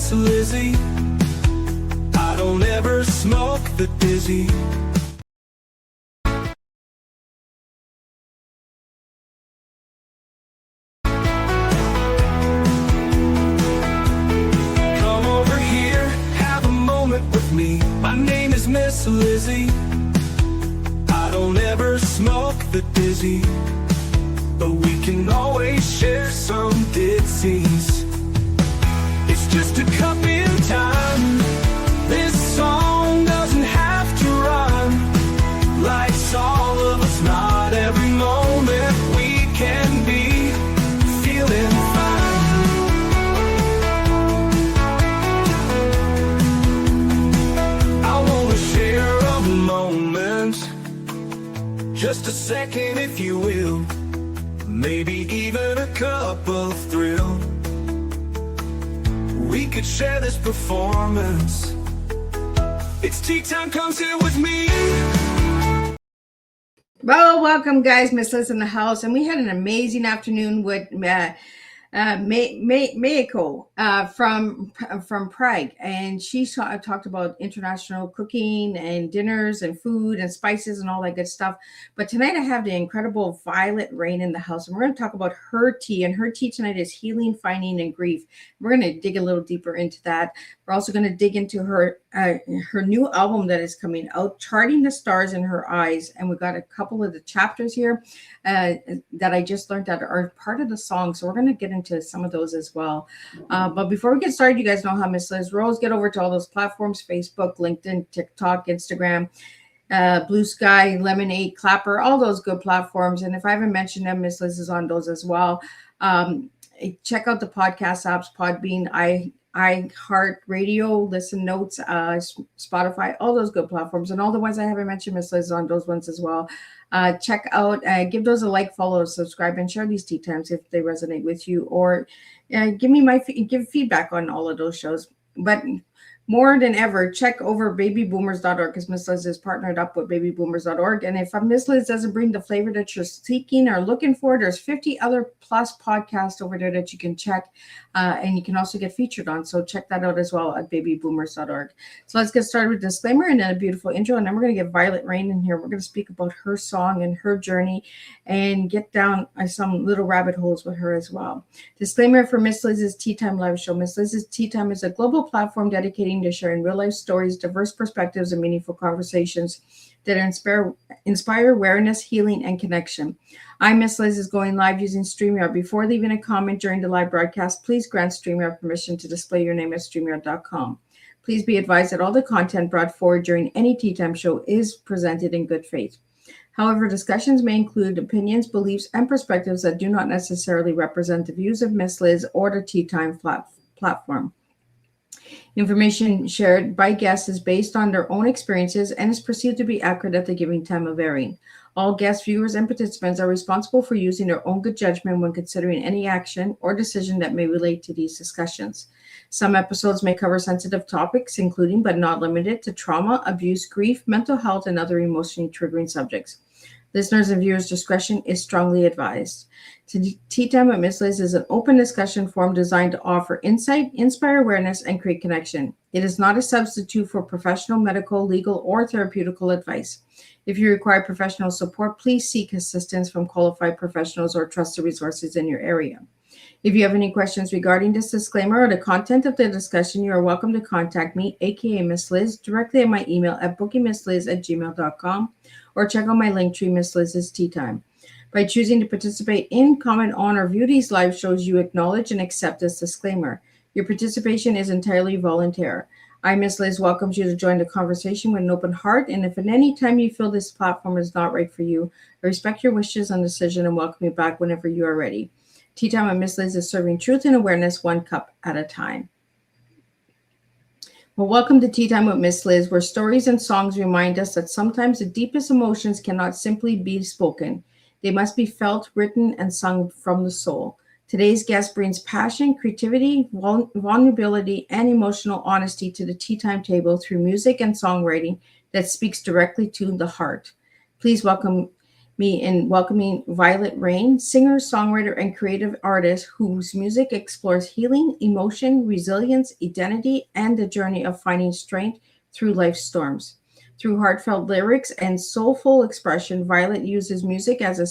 Miss Lizzie. I don't ever smoke the dizzy. Come over here, have a moment with me. My name is Miss Lizzie. I don't ever smoke the dizzy, but we can always share some dizzies. It's just a cup in time. This song doesn't have to rhyme. Life's all of us, not every moment we can be feeling fine. I wanna share a moment, just a second if you will, maybe even a cup of thrill. We could share this performance. It's tea time, come sit with me. Well, welcome guys, Miss Liz in the house, and we had an amazing afternoon with Meiko from Prague, and she talked about international cooking and dinners and food and spices and all that good stuff. But tonight I have the incredible Violette Rain in the house, and we're going to talk about her tea, and her tea tonight is healing, finding, and grief. We're going to dig a little deeper into that. We're also going to dig into her new album that is coming out, Charting the Stars in Her Eyes, and we got a couple of the chapters here that I just learned that are part of the song, so we're going to get into some of those as well. But before we get started, you guys know how Miss Liz rolls. Get over to all those platforms: Facebook, LinkedIn, TikTok, Instagram, Blue Sky, Lemonade, Clapper, all those good platforms. And if I haven't mentioned them, Miss Liz is on those as well. Check out the podcast apps: Podbean, iHeartRadio, Listen Notes, Spotify, all those good platforms. And all the ones I haven't mentioned, Miss Liz is on those ones as well. Check out, give those a like, follow, subscribe, and share these tea times if they resonate with you, or give feedback on all of those shows. But more than ever, check over babyboomers.org, because Miss Liz is partnered up with babyboomers.org. And if Miss Liz doesn't bring the flavor that you're seeking or looking for, there's 50 other plus podcasts over there that you can check. And you can also get featured on. So check that out as well at babyboomers.org. So let's get started with disclaimer and then a beautiful intro. And then we're going to get Violette Rain in here. We're going to speak about her song and her journey and get down some little rabbit holes with her as well. Disclaimer for Miss Liz's Tea Time live show. Miss Liz's Tea Time is a global platform dedicating to sharing real life stories, diverse perspectives, and meaningful conversations that inspire awareness, healing, and connection. I'm Miss Liz is going live using StreamYard. Before leaving a comment during the live broadcast, please grant StreamYard permission to display your name at StreamYard.com. Please be advised that all the content brought forward during any Tea Time show is presented in good faith. However, discussions may include opinions, beliefs, and perspectives that do not necessarily represent the views of Miss Liz or the Tea Time platform. Information shared by guests is based on their own experiences and is perceived to be accurate at the given time of airing. All guests, viewers, and participants are responsible for using their own good judgment when considering any action or decision that may relate to these discussions. Some episodes may cover sensitive topics, including but not limited to trauma, abuse, grief, mental health, and other emotionally triggering subjects. Listeners' and viewers' discretion is strongly advised. Tea Time with Miss Liz is an open discussion forum designed to offer insight, inspire awareness, and create connection. It is not a substitute for professional, medical, legal, or therapeutical advice. If you require professional support, please seek assistance from qualified professionals or trusted resources in your area. If you have any questions regarding this disclaimer or the content of the discussion, you are welcome to contact me, aka Miss Liz, directly at my email at bookingmissliz@gmail.com, or check out my link tree, Miss Liz's Tea Time. By choosing to participate in, comment on, or view these live shows, you acknowledge and accept this disclaimer. Your participation is entirely voluntary. I, Miss Liz, welcomes you to join the conversation with an open heart, and if at any time you feel this platform is not right for you, I respect your wishes and decision and welcome you back whenever you are ready. Tea Time with Miss Liz is serving truth and awareness one cup at a time. Well, welcome to Tea Time with Miss Liz, where stories and songs remind us that sometimes the deepest emotions cannot simply be spoken. They must be felt, written, and sung from the soul. Today's guest brings passion, creativity, vulnerability, and emotional honesty to the Tea Time table through music and songwriting that speaks directly to the heart. Please welcome me in welcoming Violette Rain, singer, songwriter, and creative artist whose music explores healing, emotion, resilience, identity, and the journey of finding strength through life's storms. Through heartfelt lyrics and soulful expression, Violet uses music as a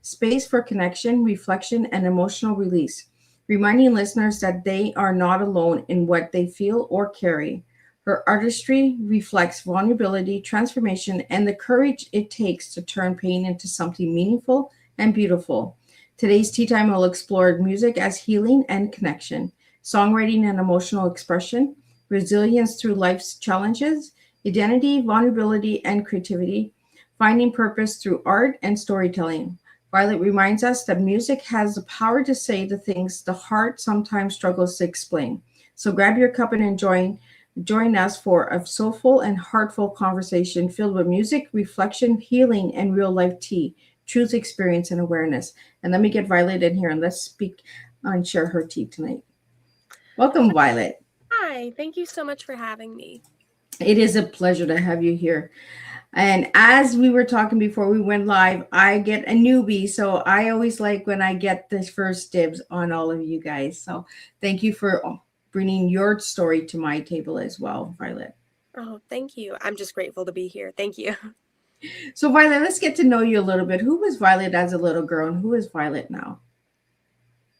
space for connection, reflection, and emotional release, reminding listeners that they are not alone in what they feel or carry. Her artistry reflects vulnerability, transformation, and the courage it takes to turn pain into something meaningful and beautiful. Today's Tea Time will explore music as healing and connection, songwriting and emotional expression, resilience through life's challenges, identity, vulnerability, and creativity, finding purpose through art and storytelling. Violet reminds us that music has the power to say the things the heart sometimes struggles to explain. So grab your cup and join us for a soulful and heartful conversation filled with music, reflection, healing, and real life tea, truth, experience, and awareness. And let me get Violet in here and let's speak and share her tea tonight. Welcome, Violet. Hi, thank you so much for having me. It is a pleasure to have you here. And as we were talking before we went live, I get a newbie. So I always like when I get the first dibs on all of you guys. So thank you for bringing your story to my table as well, Violet. Oh, thank you. I'm just grateful to be here. Thank you. So, Violet, let's get to know you a little bit. Who was Violet as a little girl and who is Violet now?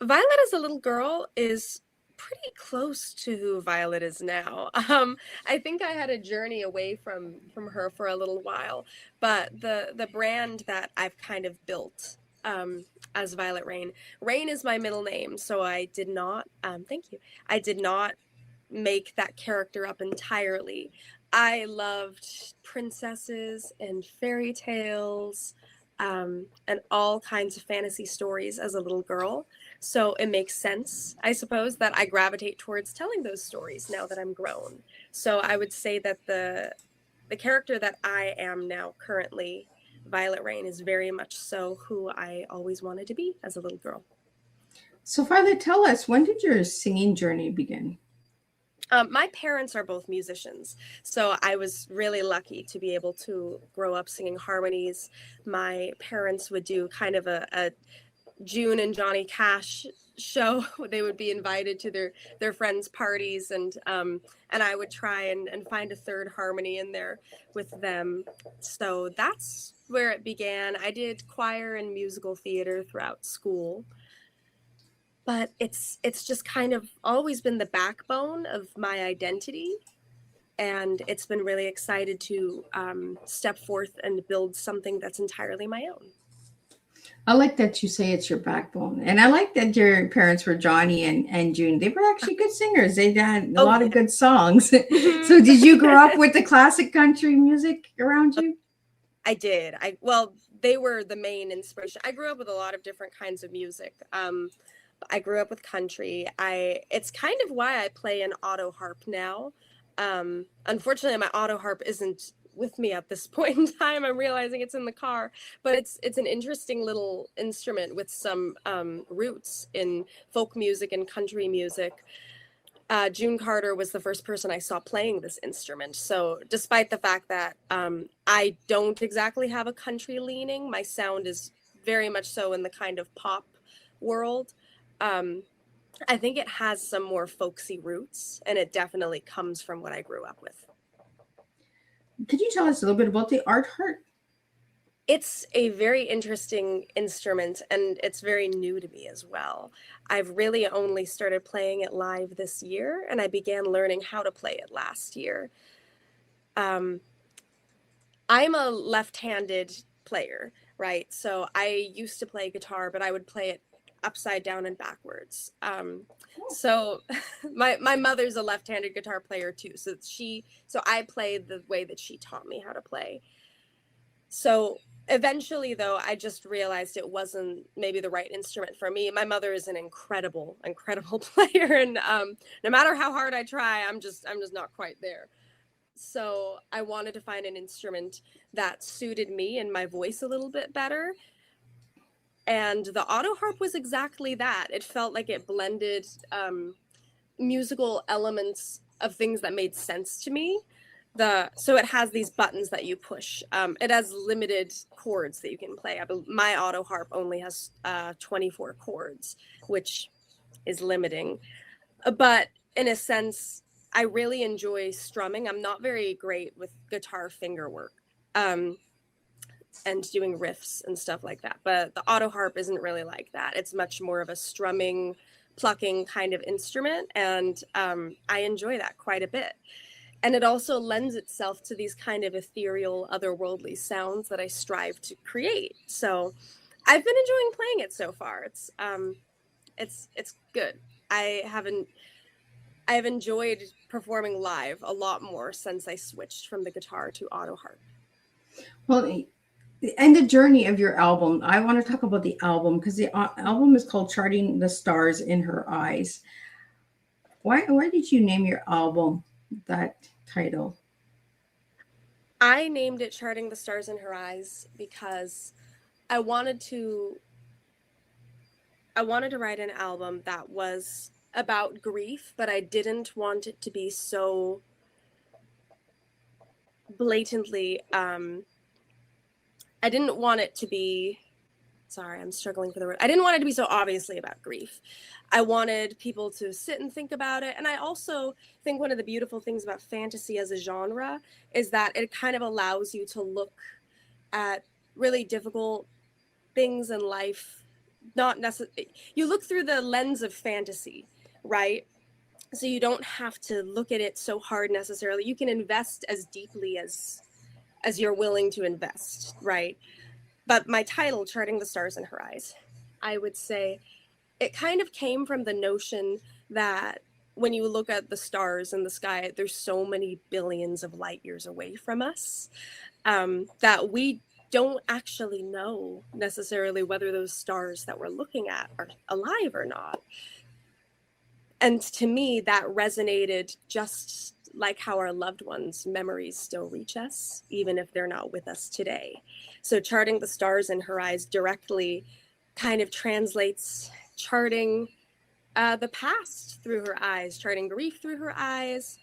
Violet as a little girl is pretty close to who Violet is now. I think I had a journey away from her for a little while, but the brand that I've kind of built as Violette Rain. Rain is my middle name, so I did not, thank you, I did not make that character up entirely. I loved princesses and fairy tales and all kinds of fantasy stories as a little girl. So it makes sense, I suppose, that I gravitate towards telling those stories now that I'm grown. So I would say that the character that I am now currently, Violette Rain, is very much so who I always wanted to be as a little girl. So, Violet, tell us, when did your singing journey begin? My parents are both musicians, so I was really lucky to be able to grow up singing harmonies. My parents would do kind of a June and Johnny Cash show. They would be invited to their friends' parties, and I would try and find a third harmony in there with them. So that's where it began. I did choir and musical theater throughout school, but it's just kind of always been the backbone of my identity. And it's been really excited to step forth and build something that's entirely my own. I like that you say it's your backbone. And I like that your parents were Johnny and June. They were actually good singers. They had a lot of good songs. So did you grow up with the classic country music around you? I did. Well, they were the main inspiration. I grew up with a lot of different kinds of music. I grew up with country. It's kind of why I play an auto harp now. Unfortunately, my auto harp isn't with me at this point in time. I'm realizing it's in the car, but it's an interesting little instrument with some roots in folk music and country music. June Carter was the first person I saw playing this instrument. So despite the fact that I don't exactly have a country leaning, my sound is very much so in the kind of pop world. I think it has some more folksy roots, and it definitely comes from what I grew up with. Could you tell us a little bit about the art harp? It's a very interesting instrument, and it's very new to me as well. I've really only started playing it live this year, and I began learning how to play it last year. I'm a left-handed player, right? So I used to play guitar, but I would play it upside down and backwards. So my mother's a left-handed guitar player too. So I play the way that she taught me how to play. So eventually, though, I just realized it wasn't maybe the right instrument for me. My mother is an incredible player, and no matter how hard I try, I'm just not quite there. So I wanted to find an instrument that suited me and my voice a little bit better. And the auto harp was exactly that. It felt like it blended musical elements of things that made sense to me. so it has these buttons that you push. It has limited chords that you can play. My auto harp only has 24 chords, which is limiting. But in a sense, I really enjoy strumming. I'm not very great with guitar finger work and doing riffs and stuff like that. But the auto harp isn't really like that. It's much more of a strumming, plucking kind of instrument. And I enjoy that quite a bit. And it also lends itself to these kind of ethereal, otherworldly sounds that I strive to create. So I've been enjoying playing it so far. It's good. I've enjoyed performing live a lot more since I switched from the guitar to auto harp. Well, and the journey of your album, I want to talk about the album because the album is called Charting the Stars in Her Eyes. Why did you name your album that title? I named it Charting the Stars in Her Eyes because I wanted to write an album that was about grief, but I didn't want it to be so blatantly I didn't want it to be, sorry, I'm struggling for the word. I didn't want it to be so obviously about grief. I wanted people to sit and think about it. And I also think one of the beautiful things about fantasy as a genre is that it kind of allows you to look at really difficult things in life. Not necessarily, you look through the lens of fantasy, right? So you don't have to look at it so hard necessarily. You can invest as deeply as you're willing to invest, right? But my title, Charting the Stars in Her Eyes, I would say it kind of came from the notion that when you look at the stars in the sky, there's so many billions of light years away from us that we don't actually know necessarily whether those stars that we're looking at are alive or not. And to me, that resonated just like how our loved ones' memories still reach us, even if they're not with us today. So charting the stars in her eyes directly kind of translates charting the past through her eyes, charting grief through her eyes,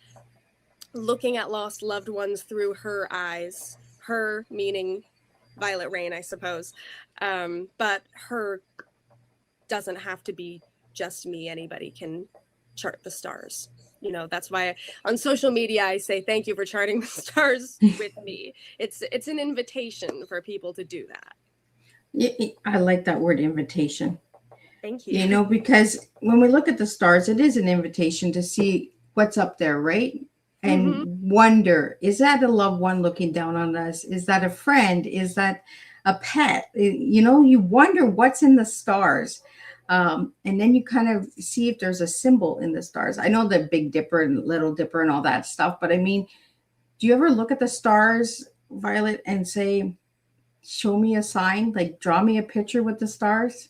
looking at lost loved ones through her eyes, her meaning Violette Rain, I suppose. But her doesn't have to be just me. Anybody can chart the stars. You know, that's why on social media I say thank you for charting the stars with me. It's an invitation for people to do that. I like that word, invitation. Thank you. You know, because when we look at the stars, it is an invitation to see what's up there, right? And wonder, is that a loved one looking down on us? Is that a friend? Is that a pet? You know, you wonder what's in the stars. And then you kind of see if there's a symbol in the stars. I know the Big Dipper and Little Dipper and all that stuff, but I mean, do you ever look at the stars, Violet, and say, show me a sign, like draw me a picture with the stars?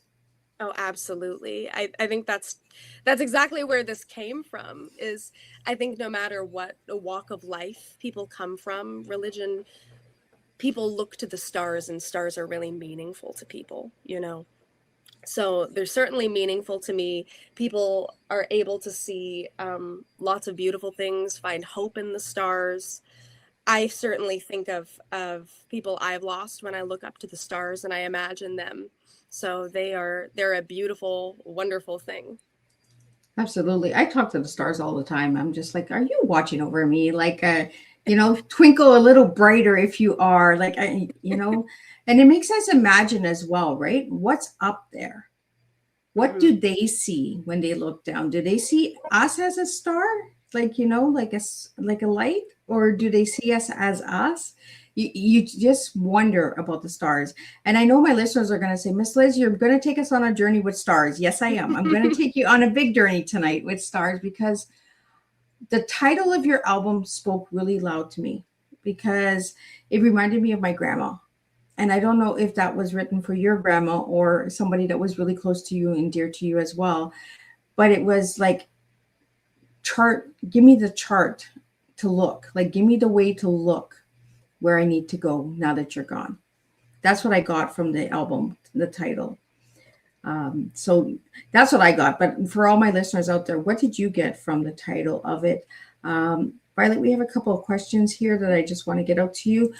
Oh, absolutely. I think that's exactly where this came from. Is I think no matter what the walk of life people come from, religion, people look to the stars, and stars are really meaningful to people, you know. So they're certainly meaningful to me. People are able to see lots of beautiful things, find hope in the stars. I certainly think of people I've lost when I look up to the stars and I imagine them. So they're a beautiful, wonderful thing. Absolutely. I talk to the stars all the time. I'm just like, are you watching over me? Like, you know, twinkle a little brighter if you are. Like, you know, and it makes us imagine as well, right? What's up there? What do they see when they look down? Do they see us as a star? Like, you know, like a light? Or do they see us as us? You just wonder about the stars. And I know my listeners are going to say, Miss Liz, you're going to take us on a journey with stars. Yes, I am. I'm going to take you on a big journey tonight with stars, because the title of your album spoke really loud to me, because it reminded me of my grandma. And I don't know if that was written for your grandma or somebody that was really close to you and dear to you as well. But it was like, give me the chart to look, like, give me the way to look where I need to go now that you're gone. That's what I got from the album, the title. So that's what I got. But for all my listeners out there, what did you get from the title of it? But Violet, we have a couple of questions here that I just want to get out to you.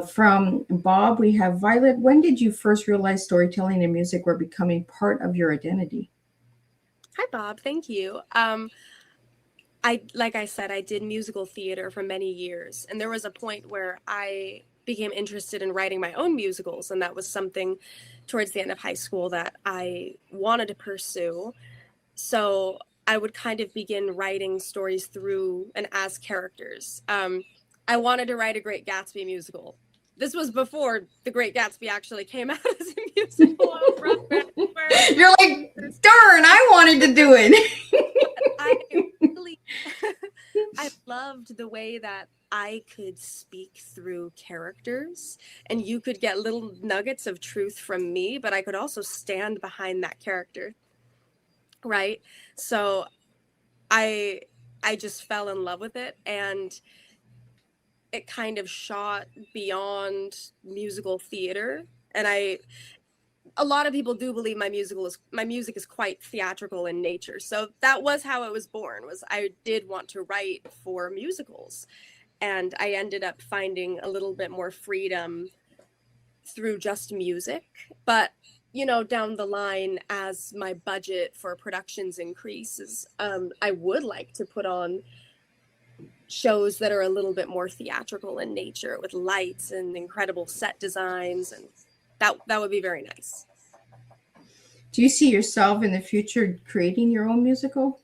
From Bob, we have, Violet, when did you first realize storytelling and music were becoming part of your identity? Hi, Bob. Thank you. Like I said, I did musical theater for many years, and there was a point where I became interested in writing my own musicals, and that was something towards the end of high school that I wanted to pursue. So I would kind of begin writing stories through and as characters. I wanted to write a Great Gatsby musical. This was before The Great Gatsby actually came out as a musical on Broadway. You're like, darn, I wanted to do it. I really, I loved the way that I could speak through characters, and you could get little nuggets of truth from me, but I could also stand behind that character. Right. So I just fell in love with it, and it kind of shot beyond musical theater. And a lot of people do believe my music is quite theatrical in nature. So that was how it was born, was I did want to write for musicals. And I ended up finding a little bit more freedom through just music. But down the line, as my budget for productions increases, I would like to put on shows that are a little bit more theatrical in nature, with lights and incredible set designs, and that would be very nice. Do you see yourself in the future creating your own musical?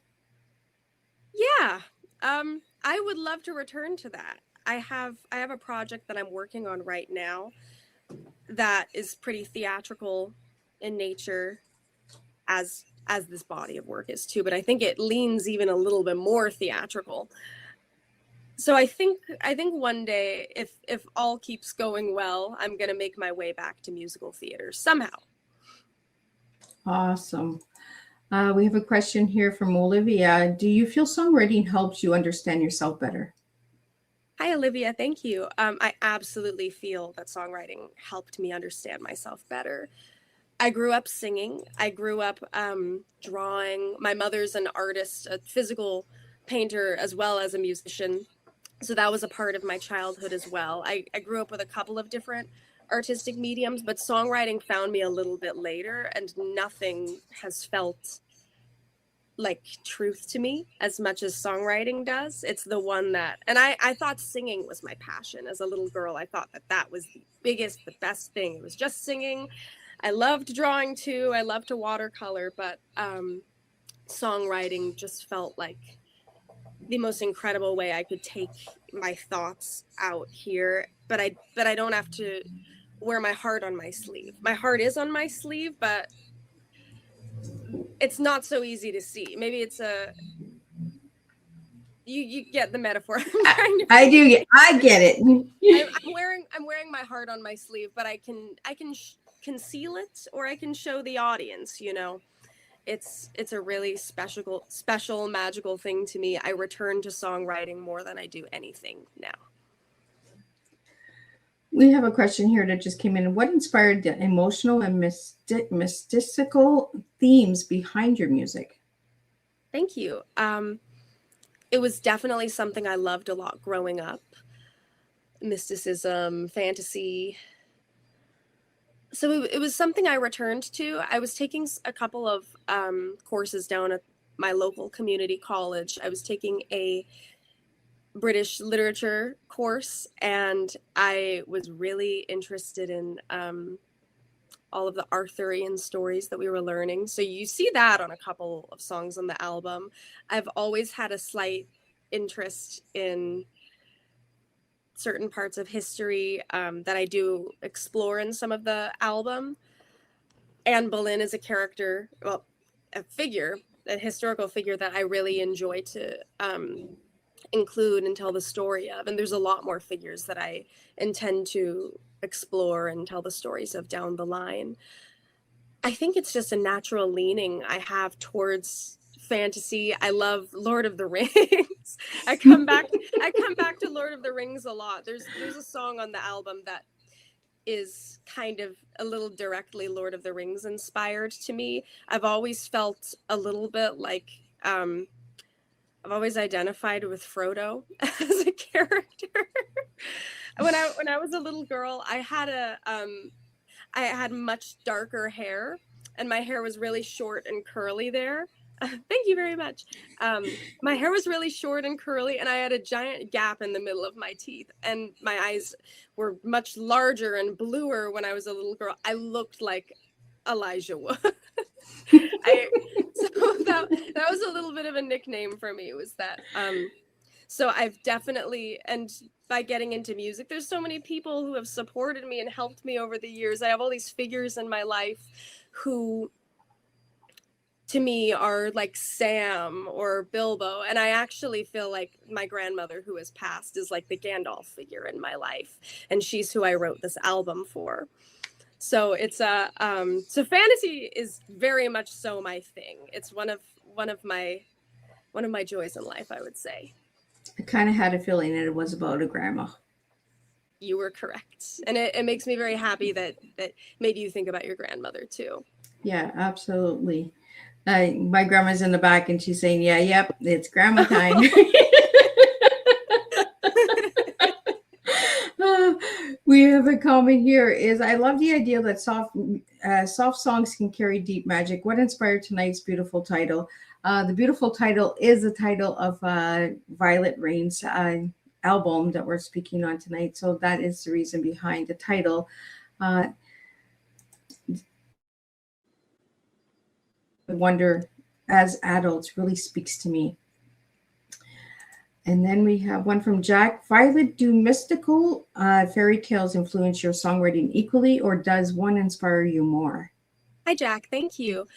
Yeah, I would love to return to that. I have a project that I'm working on right now that is pretty theatrical in nature, as this body of work is too, but I think it leans even a little bit more theatrical. So I think one day, if all keeps going well, I'm going to make my way back to musical theater somehow. Awesome. We have a question here from Olivia. Do you feel songwriting helps you understand yourself better? Hi, Olivia. Thank you. I absolutely feel that songwriting helped me understand myself better. I grew up singing. I grew up drawing. My mother's an artist, a physical painter, as well as a musician. So that was a part of my childhood as well. I grew up with a couple of different artistic mediums, but songwriting found me a little bit later, and nothing has felt like truth to me as much as songwriting does. It's the one that, and I thought singing was my passion as a little girl. I thought that was the biggest, the best thing. It was just singing. I loved drawing too. I loved to watercolor, but songwriting just felt like the most incredible way I could take my thoughts out here. But I don't have to wear my heart on my sleeve. My heart is on my sleeve, but it's not so easy to see. Maybe it's you get the metaphor. I do. I get it. I'm wearing my heart on my sleeve, but I can conceal it, or I can show the audience. It's a really special, magical thing to me. I return to songwriting more than I do anything now. We have a question here that just came in. What inspired the emotional and mystical themes behind your music? Thank you. It was definitely something I loved a lot growing up. Mysticism, fantasy. So it was something I returned to. I was taking a couple of courses down at my local community college. I was taking a British literature course, and I was really interested in all of the Arthurian stories that we were learning. So you see that on a couple of songs on the album. I've always had a slight interest in certain parts of history that I do explore in some of the album. Anne Boleyn is a character, well, a figure, a historical figure that I really enjoy to include and tell the story of. And there's a lot more figures that I intend to explore and tell the stories of down the line. I think it's just a natural leaning I have towards fantasy. I love Lord of the Rings. I come back to Lord of the Rings a lot. There's a song on the album that is kind of a little directly Lord of the Rings inspired to me. I've always felt a little bit like I've always identified with Frodo as a character. When I was a little girl, I had much darker hair, and my hair was really short and curly there. Thank you very much. My hair was really short and curly, and I had a giant gap in the middle of my teeth, and my eyes were much larger and bluer when I was a little girl. I looked like Elijah Wood. So that was a little bit of a nickname for me, was that. So I've definitely, and by getting into music, there's so many people who have supported me and helped me over the years. I have all these figures in my life who, to me, are like Sam or Bilbo. And I actually feel like my grandmother, who has passed, is like the Gandalf figure in my life. And she's who I wrote this album for. So it's so fantasy is very much so my thing. It's one of my joys in life, I would say. I kind of had a feeling that it was about a grandma. You were correct. And it makes me very happy that made you think about your grandmother too. Yeah, absolutely. My grandma's in the back and she's saying, yep, it's grandma time. We have a comment here is, I love the idea that soft songs can carry deep magic. What inspired tonight's beautiful title? The beautiful title is the title of Violette Rain's album that we're speaking on tonight. So that is the reason behind the title. I wonder, as adults, really speaks to me. And then we have one from Jack. Violet, do mystical fairy tales influence your songwriting equally, or does one inspire you more? Hi, Jack. Thank you.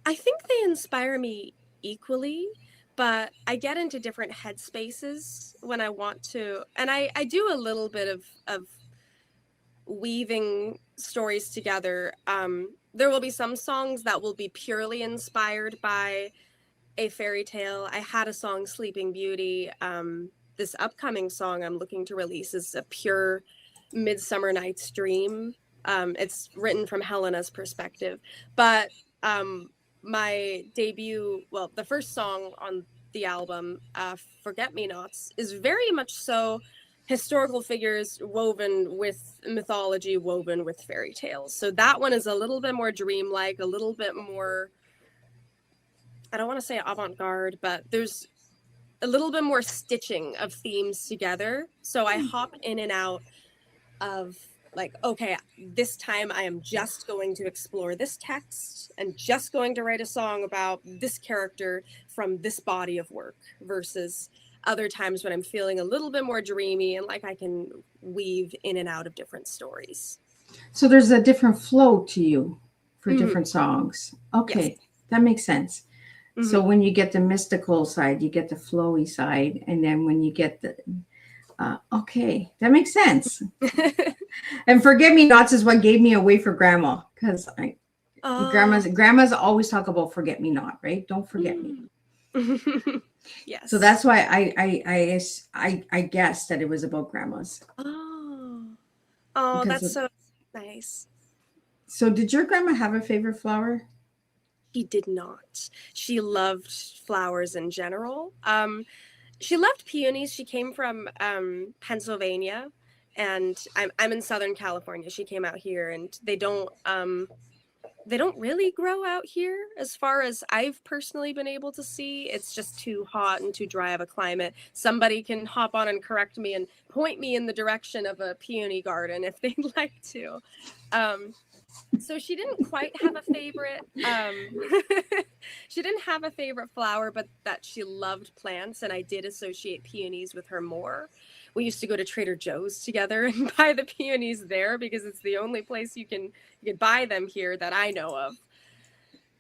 I think they inspire me equally, but I get into different headspaces when I want to. And I do a little bit of weaving stories together. There will be some songs that will be purely inspired by a fairy tale. I had a song, Sleeping Beauty. This upcoming song I'm looking to release is a pure Midsummer Night's Dream. It's written from Helena's perspective. But my debut, well, the first song on the album, Forget Me Nots, is very much so historical figures woven with mythology, woven with fairy tales. So that one is a little bit more dreamlike, a little bit more, I don't want to say avant-garde, but there's a little bit more stitching of themes together. So I hop in and out of like, okay, this time I am just going to explore this text and just going to write a song about this character from this body of work, versus other times when I'm feeling a little bit more dreamy and like I can weave in and out of different stories. So there's a different flow to you for different songs. Okay, yes. That makes sense. So when you get the mystical side, you get the flowy side. And then when you get the, okay, that makes sense. And Forget Me Nots is what gave me away for grandma. Because grandmas always talk about forget me not, right? Don't forget me. Yes. So that's why I guessed that it was about grandmas. Oh, that's so nice. So did your grandma have a favorite flower? She did not. She loved flowers in general. She loved peonies. She came from Pennsylvania, and I'm in Southern California. She came out here, and they don't really grow out here as far as I've personally been able to see. It's just too hot and too dry of a climate. Somebody can hop on and correct me and point me in the direction of a peony garden if they'd like to. So she didn't quite have a favorite. She didn't have a favorite flower, but that she loved plants, and I did associate peonies with her more. We used to go to Trader Joe's together and buy the peonies there because it's the only place you can buy them here that I know of.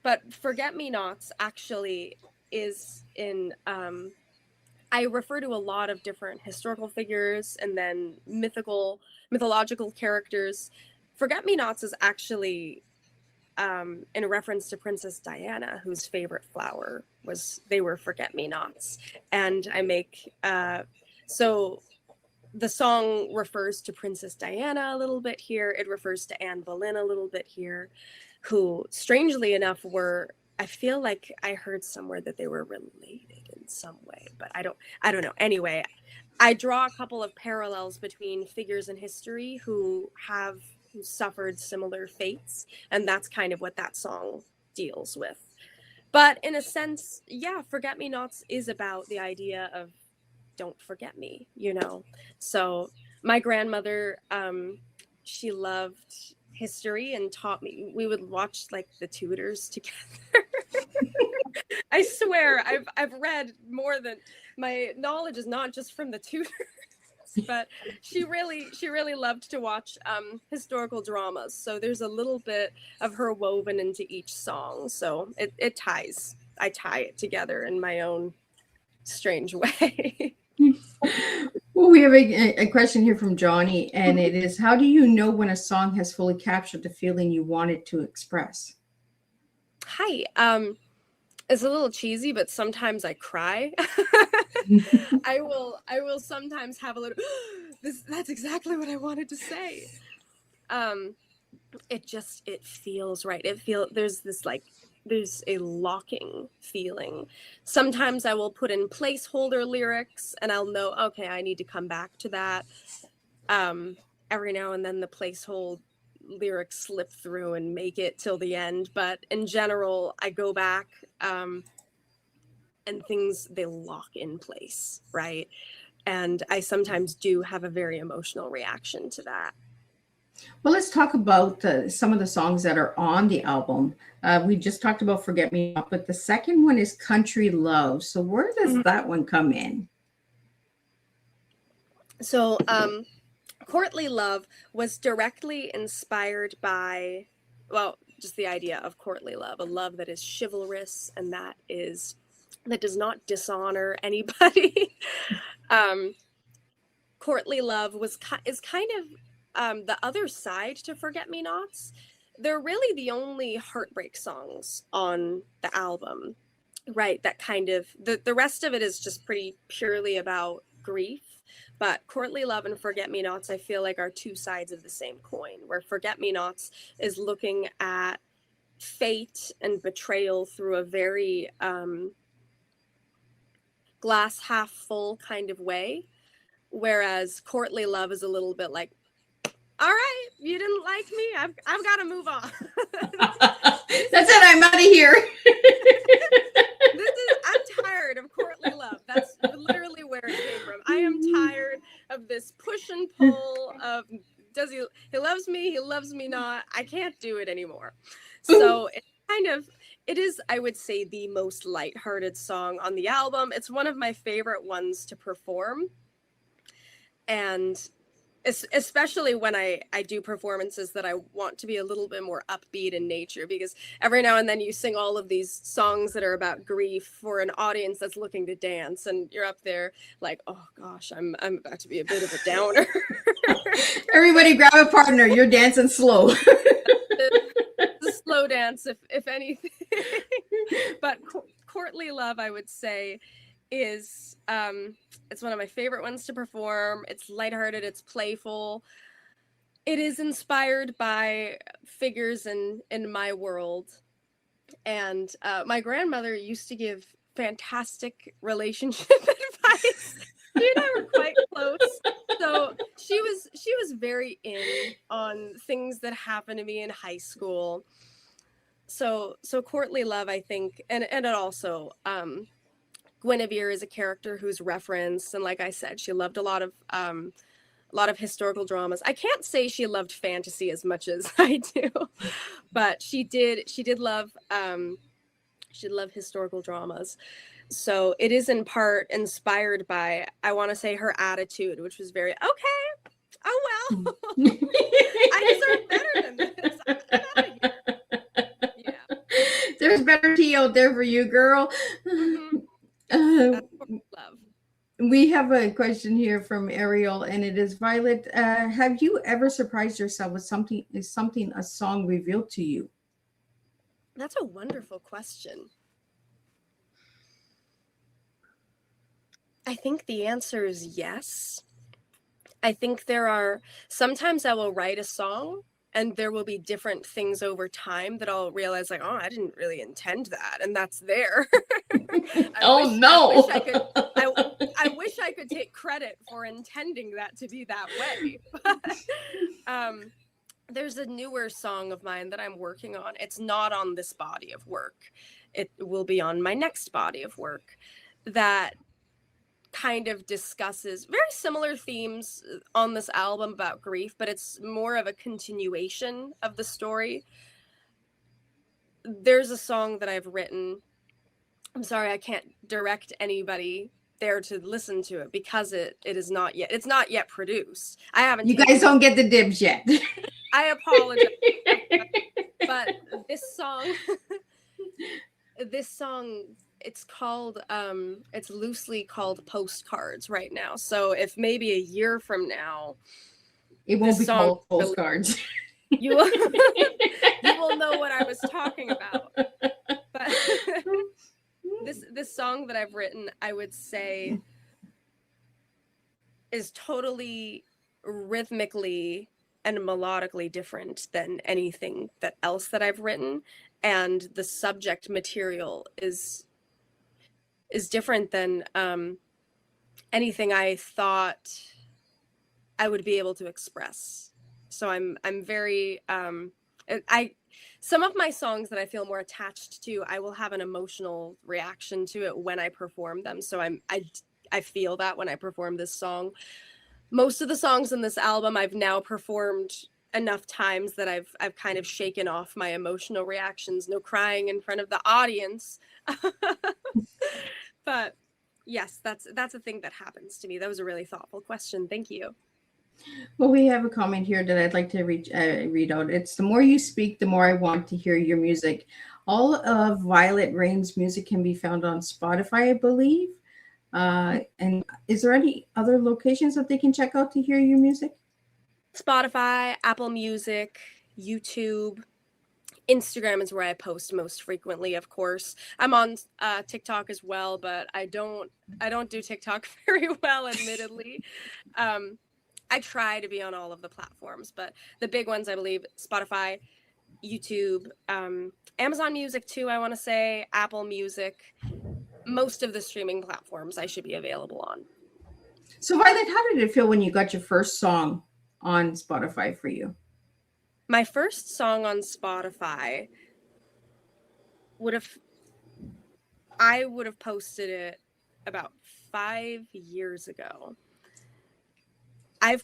But Forget Me Nots actually is in. I refer to a lot of different historical figures and then mythological characters. Forget Me Nots is actually in reference to Princess Diana, whose favorite flower were Forget Me Nots. And I make, so the song refers to Princess Diana a little bit here. It refers to Anne Boleyn a little bit here, who strangely enough were I feel like I heard somewhere that they were related in some way, but I don't know. Anyway, I draw a couple of parallels between figures in history who suffered similar fates, and that's kind of what that song deals with. But in a sense, yeah, Forget Me Nots is about the idea of don't forget me, you know. So my grandmother, she loved history and taught me. We would watch like the Tudors together. I swear, I've read more than my knowledge is not just from the Tudors, but she really loved to watch historical dramas. So there's a little bit of her woven into each song. So it ties. I tie it together in my own strange way. Well, we have a question here from Johnny, and it is, how do you know when a song has fully captured the feeling you wanted to express? Hi. It's a little cheesy, but sometimes I cry. I will sometimes have a little that's exactly what I wanted to say. It feels right. There's a locking feeling. Sometimes I will put in placeholder lyrics and I'll know, okay, I need to come back to that. Every now and then the placeholder lyrics slip through and make it till the end. But in general, I go back and things, they lock in place, right? And I sometimes do have a very emotional reaction to that. Well, let's talk about some of the songs that are on the album. We just talked about Forget Me Not, but the second one is Country Love. So where does that one come in? So Courtly Love was directly inspired by, well, just the idea of courtly love, a love that is chivalrous and that does not dishonor anybody. Courtly Love is kind of the other side to Forget Me Nots. They're really the only heartbreak songs on the album, right? That kind of the rest of it is just pretty purely about grief. But Courtly Love and Forget Me Nots, I feel like, are two sides of the same coin, where Forget Me Nots is looking at fate and betrayal through a very glass half full kind of way, whereas Courtly Love is a little bit like, all right, you didn't like me, I've got to move on. That's it, I'm out of here. I'm tired of Courtly Love. That's literally where it came from. I am tired of this push and pull of he loves me, he loves me not. I can't do it anymore. So it is, I would say, the most lighthearted song on the album. It's one of my favorite ones to perform. And especially when I do performances that I want to be a little bit more upbeat in nature, because every now and then you sing all of these songs that are about grief for an audience that's looking to dance, and you're up there like, oh gosh, I'm about to be a bit of a downer. Everybody grab a partner, you're dancing slow. The slow dance, if anything. But Courtly Love, I would say, is it's one of my favorite ones to perform. It's lighthearted, it's playful. It is inspired by figures in my world. And my grandmother used to give fantastic relationship advice. She and I were quite close. So she was very in on things that happened to me in high school. So Courtly Love, I think, and it also Guinevere is a character who's referenced, and like I said, she loved a lot of historical dramas. I can't say she loved fantasy as much as I do, but she did love historical dramas. So it is in part inspired by, I want to say, her attitude, which was very, okay, oh well, I deserve better than this. I'm out of here. Yeah. There's better tea out there for you, girl. Mm-hmm. That's what we love. We have a question here from Ariel, and it is, Violet, have you ever surprised yourself with something a song revealed to you? That's a wonderful question. I think the answer is yes. I think sometimes I will write a song and there will be different things over time that I'll realize, like, oh, I didn't really intend that, and that's there. I wish I could take credit for intending that to be that way. But there's a newer song of mine that I'm working on. It's not on this body of work. It will be on my next body of work that kind of discusses very similar themes on this album about grief, but it's more of a continuation of the story. There's a song that I've written. I'm sorry, I can't direct anybody there to listen to it because it's not yet produced. I haven't. You guys don't get the dibs yet. I apologize. But this song, it's called, it's loosely called Postcards right now. So if maybe a year from now, it won't be called Postcards. You will know what I was talking about. But this song that I've written, I would say, is totally rhythmically and melodically different than anything else that I've written, and the subject material is different than anything I thought I would be able to express. So I'm very some of my songs that I feel more attached to, I will have an emotional reaction to it when I perform them. So I feel that when I perform this song. Most of the songs in this album I've now performed enough times that I've kind of shaken off my emotional reactions. No crying in front of the audience. But yes, that's a thing that happens to me. That was a really thoughtful question. Thank you. Well, we have a comment here that I'd like to read out. It's, the more you speak, the more I want to hear your music. All of Violette Rain's music can be found on Spotify, I believe. And is there any other locations that they can check out to hear your music? Spotify, Apple Music, YouTube, Instagram is where I post most frequently, of course. I'm on TikTok as well, but I don't do TikTok very well, admittedly. I try to be on all of the platforms, but the big ones, I believe, Spotify, YouTube, Amazon Music too, I want to say, Apple Music. Most of the streaming platforms I should be available on. So Violet, how did it feel when you got your first song on Spotify for you? My first song on Spotify I would have posted it about 5 years ago. I've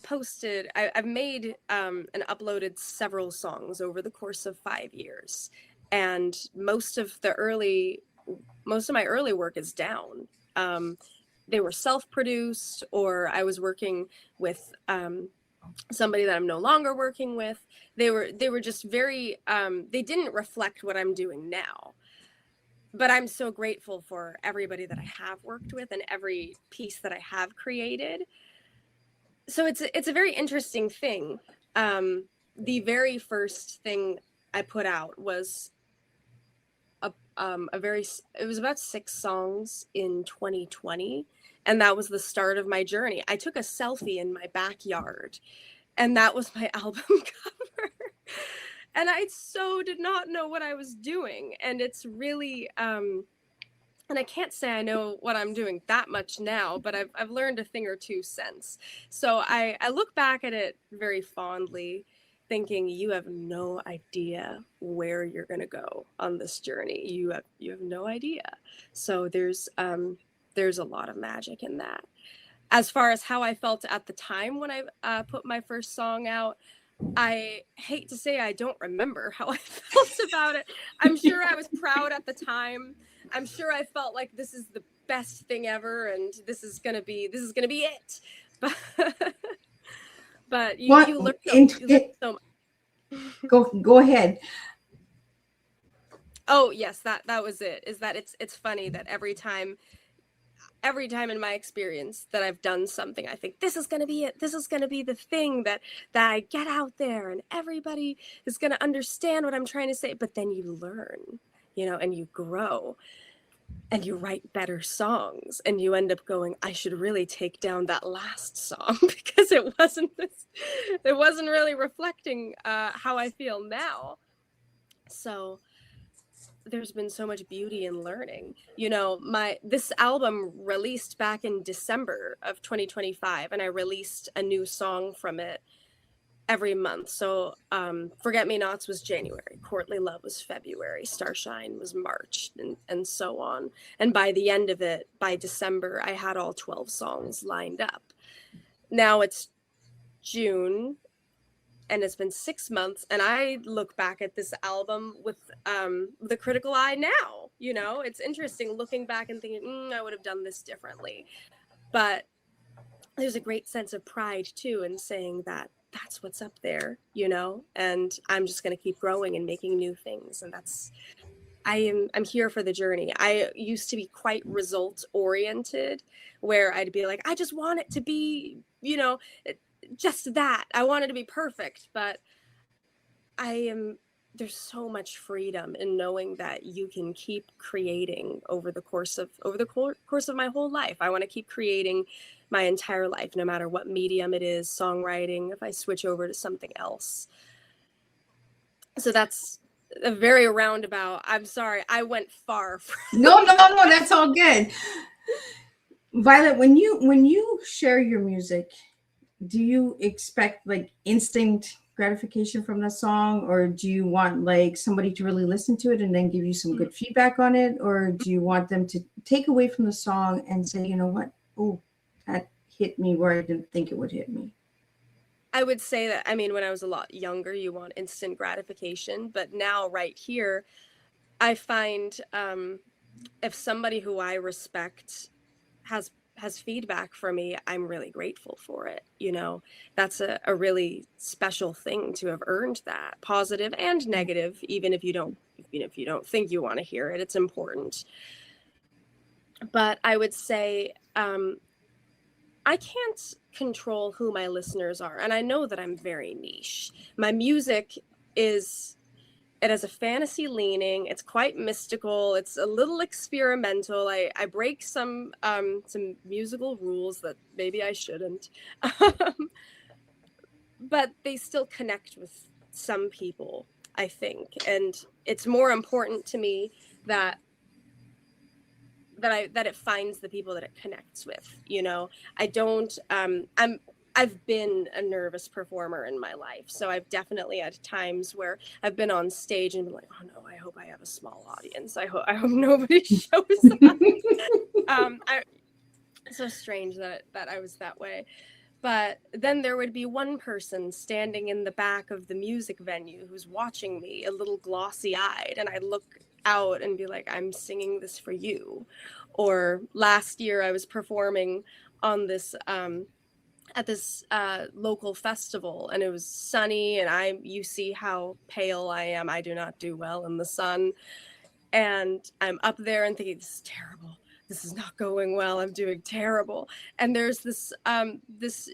made and uploaded several songs over the course of 5 years, and most of my early work is down. They were self-produced, or I was working with somebody that I'm no longer working with. They were just very, they didn't reflect what I'm doing now. But I'm so grateful for everybody that I have worked with and every piece that I have created. So it's a very interesting thing. The very first thing I put out was it was about 6 songs in 2020, and that was the start of my journey. I took a selfie in my backyard, and that was my album cover. And I so did not know what I was doing, and it's really and I can't say I know what I'm doing that much now, but I've learned a thing or two since. So I look back at it very fondly, thinking you have no idea where you're going to go on this journey. You have no idea. So there's a lot of magic in that. As far as how I felt at the time when I put my first song out, I hate to say I don't remember how I felt about it. I'm sure I was proud at the time. I'm sure I felt like this is the best thing ever, and this is gonna be it. But you learn so much. Go ahead. Oh yes, that was it. Is that it's funny that every time in my experience that I've done something, I think this is gonna be it. This is gonna be the thing that I get out there, and everybody is gonna understand what I'm trying to say. But then you learn, and you grow. and you write better songs, and you end up going, I should really take down that last song because it wasn't really reflecting how I feel now. So there's been so much beauty in learning. You know, this album released back in December of 2025, and I released a new song from it every month. So Forget Me Nots was January, Courtly Love was February, Starshine was March, and so on. And by the end of it, by December, I had all 12 songs lined up. Now it's June, and it's been 6 months, and I look back at this album with the critical eye now. You know, it's interesting looking back and thinking, I would have done this differently. But there's a great sense of pride too in saying that that's what's up there, you know, and I'm just going to keep growing and making new things. And I'm here for the journey. I used to be quite result oriented, where I'd be like, I just want it to be, you know, just that. I want it to be perfect. But there's so much freedom in knowing that you can keep creating over the course of my whole life. I want to keep creating my entire life, no matter what medium it is, songwriting, if I switch over to something else. So that's a very roundabout. I'm sorry, I went far. No, that's all good. Violet, when you share your music, do you expect like instant gratification from the song, or do you want like somebody to really listen to it and then give you some good feedback on it, or do you want them to take away from the song and say, you know what, oh, that hit me where I didn't think it would hit me? I would say that, I mean, when I was a lot younger, you want instant gratification, but now right here, I find if somebody who I respect has feedback for me, I'm really grateful for it. You know, that's a really special thing to have earned that, positive and negative, even if you don't think you want to hear it, it's important. But I would say, I can't control who my listeners are. And I know that I'm very niche. My music it has a fantasy leaning. It's quite mystical. It's a little experimental. I break some musical rules that maybe I shouldn't. But they still connect with some people, I think. And it's more important to me that it finds the people that it connects with. You know, I don't I've been a nervous performer in my life, so I've definitely had times where I've been on stage and been like, oh no, I hope I have a small audience. I hope nobody shows up. It's so strange that I was that way. But then there would be one person standing in the back of the music venue who's watching me, a little glossy-eyed, and I look out and be like, I'm singing this for you. Or last year I was performing on this at this local festival, and it was sunny, and you see how pale I am. I do not do well in the sun, and I'm up there and thinking, this is terrible. This is not going well. I'm doing terrible. And there's this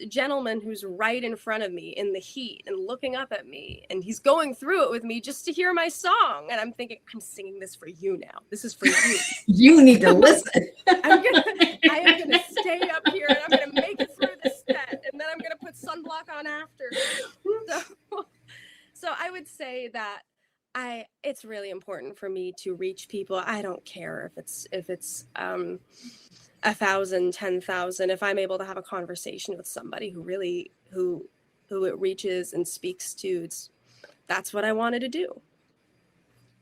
gentleman who's right in front of me in the heat and looking up at me, and he's going through it with me just to hear my song. And I'm thinking, I'm singing this for you now. This is for you. You need to listen. I am gonna stay up here, and I'm gonna make it through this set, and then I'm gonna put sunblock on after. So I would say that it's really important for me to reach people. I don't care if it's 1,000, 10,000. If I'm able to have a conversation with somebody who it reaches and speaks to, that's what I wanted to do.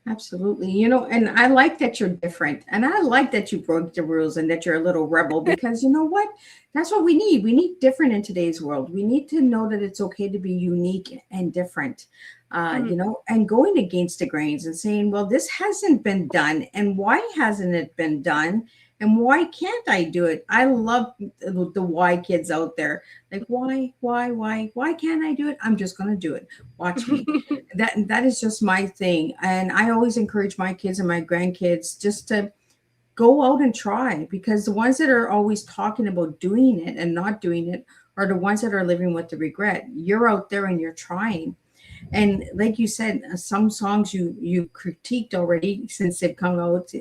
Absolutely. You know, and I like that you're different, and I like that you broke the rules and that you're a little rebel, because you know what? That's what we need. We need different in today's world. We need to know that it's okay to be unique and different, you know, and going against the grains and saying, well, this hasn't been done. And why hasn't it been done? And why can't I do it? I love the why kids out there. Like, why can't I do it? I'm just going to do it. Watch me. That is just my thing. And I always encourage my kids and my grandkids just to go out and try, because the ones that are always talking about doing it and not doing it are the ones that are living with the regret. You're out there and you're trying. And like you said, some songs you critiqued already since they've come out.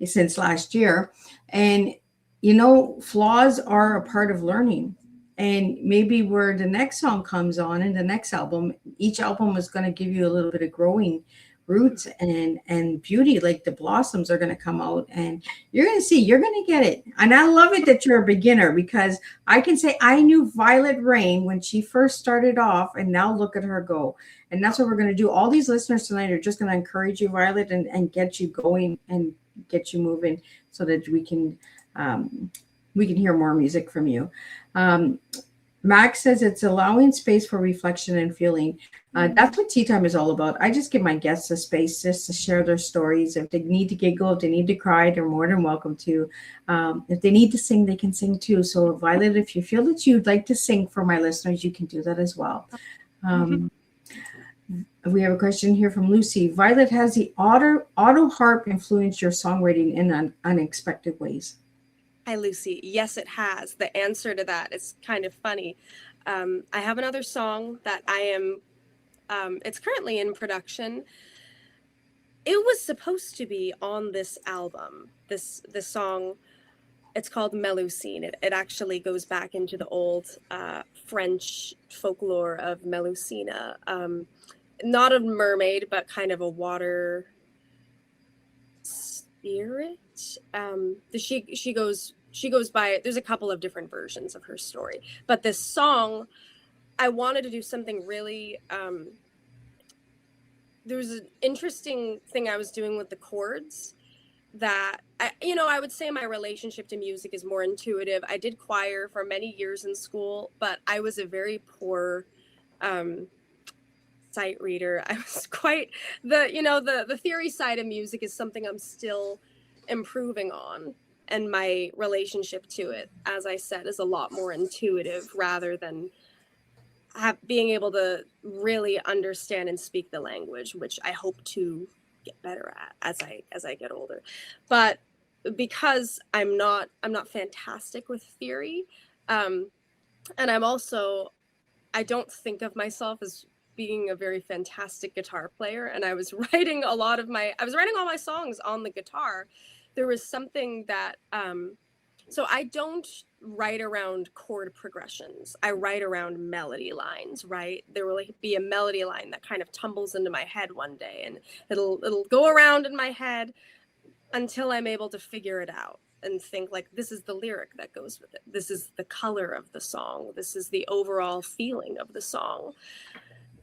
since last year. And, you know, flaws are a part of learning. And maybe where the next song comes on in the next album, each album is going to give you a little bit of growing roots and beauty. Like the blossoms are going to come out, and you're going to see, you're going to get it. And I love it that you're a beginner, because I can say I knew Violette Rain when she first started off, and now look at her go. And that's what we're going to do. All these listeners tonight are just going to encourage you, Violet, and get you going and get you moving, so that we can hear more music from you. Max says it's allowing space for reflection and feeling. That's what Tea Time is all about. I just give my guests a space just to share their stories. If they need to giggle, if they need to cry, they're more than welcome to. If they need to sing, they can sing too. So Violet, if you feel that you'd like to sing for my listeners, you can do that as well. We have a question here from Lucy. Violet, has the auto harp influenced your songwriting in unexpected ways? Hi, Lucy. Yes, it has. The answer to that is kind of funny. I have another song that I am, it's currently in production. It was supposed to be on this album, this song. It's called Melusine. It actually goes back into the old French folklore of Melusina. Not a mermaid, but kind of a water spirit. She goes by, there's a couple of different versions of her story, but this song, I wanted to do something really, there was an interesting thing I was doing with the chords that I would say my relationship to music is more intuitive. I did choir for many years in school, but I was a very poor sight reader. I was quite the theory side of music is something I'm still improving on. And my relationship to it, as I said, is a lot more intuitive rather than being able to really understand and speak the language, which I hope to get better at as I get older. But because I'm not fantastic with theory, and I don't think of myself as being a very fantastic guitar player. And I was writing all my songs on the guitar. There was something that, so I don't write around chord progressions. I write around melody lines, right? There will be a melody line that kind of tumbles into my head one day, and it'll go around in my head until I'm able to figure it out and think like, this is the lyric that goes with it. This is the color of the song. This is the overall feeling of the song.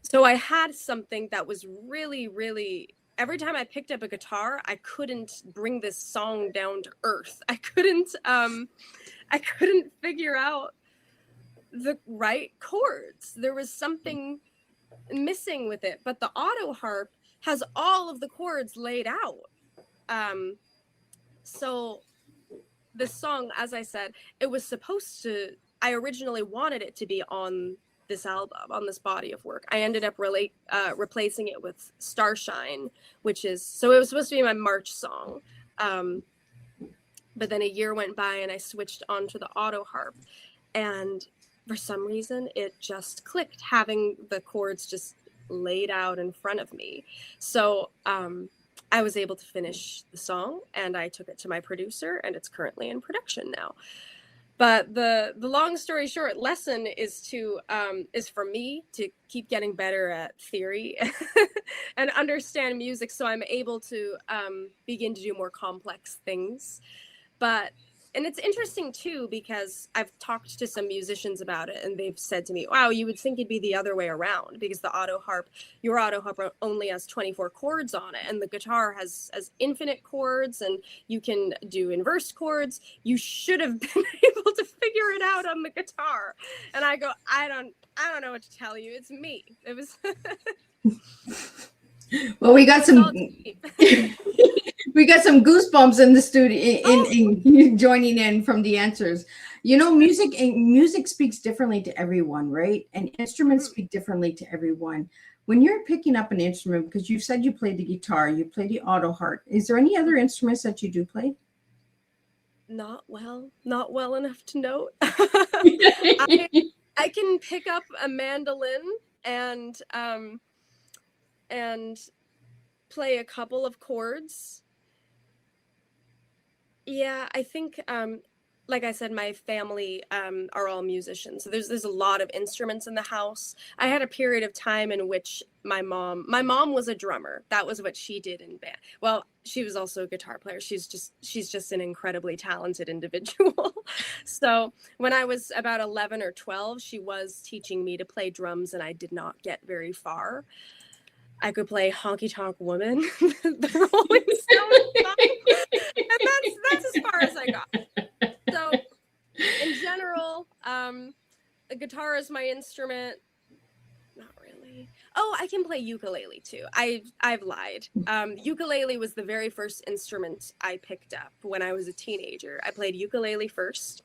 So I had something that was really, really, every time I picked up a guitar, I couldn't bring this song down to earth. I couldn't figure out the right chords. There was something missing with it, but the auto harp has all of the chords laid out. So this song, as I said, I originally wanted it to be on this album, on this body of work. I ended up replacing it with Starshine, so it was supposed to be my March song. But then a year went by and I switched onto the auto harp, and for some reason it just clicked, having the chords just laid out in front of me. So I was able to finish the song, and I took it to my producer, and it's currently in production now. But the long story short, lesson is for me to keep getting better at theory and understand music, so I'm able to begin to do more complex things. And it's interesting too, because I've talked to some musicians about it, and they've said to me, wow, you would think it'd be the other way around, because your auto harp only has 24 chords on it, and the guitar has infinite chords, and you can do inversed chords. You should have been able to figure it out on the guitar. And I go, I don't know what to tell you. It's me. It was well, we got some we got some goosebumps in the studio in joining in from the answers. Music speaks differently to everyone, right? And instruments speak differently to everyone. When you're picking up an instrument, because you said you play the guitar, you play the auto harp, is there any other instruments that you do play? Not well enough to note. I can pick up a mandolin and play a couple of chords. Yeah, I think like I said, my family are all musicians. So there's a lot of instruments in the house. I had a period of time in which my mom was a drummer. That was what she did in band. Well, she was also a guitar player. She's just an incredibly talented individual. So when I was about 11 or 12, she was teaching me to play drums, and I did not get very far. I could play Honky Tonk Woman, the Rolling Stones song, and that's as far as I got. So in general, the guitar is my instrument. Not really. Oh, I can play ukulele too. I've lied. Ukulele was the very first instrument I picked up when I was a teenager. I played ukulele first,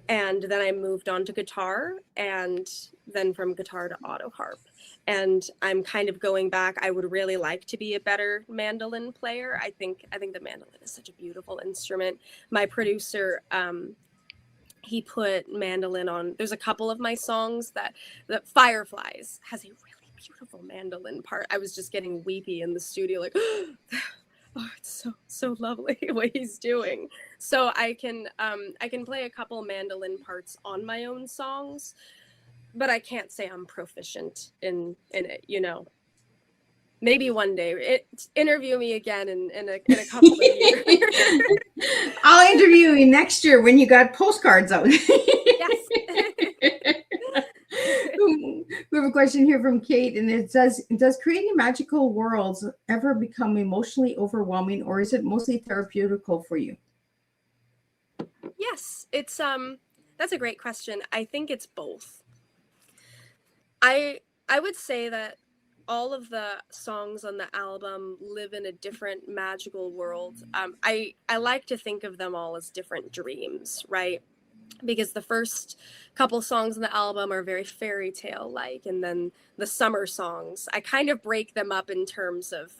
and then I moved on to guitar, and then from guitar to auto harp. And I'm kind of going back. I would really like to be a better mandolin player. I think the mandolin is such a beautiful instrument. My producer, he put mandolin on. There's a couple of my songs that Fireflies has a really beautiful mandolin part. I was just getting weepy in the studio, like, oh, it's so lovely what he's doing. So I can play a couple mandolin parts on my own songs, but I can't say I'm proficient in it, you know. Maybe one day. Interview me again in a couple of years. I'll interview you next year when you got postcards out. Yes. We have a question here from Kate, and it says, does creating magical worlds ever become emotionally overwhelming, or is it mostly therapeutical for you? Yes, it's that's a great question. I think it's both. I would say that all of the songs on the album live in a different magical world. I like to think of them all as different dreams, right? Because the first couple songs on the album are very fairy tale like, and then the summer songs, I kind of break them up in terms of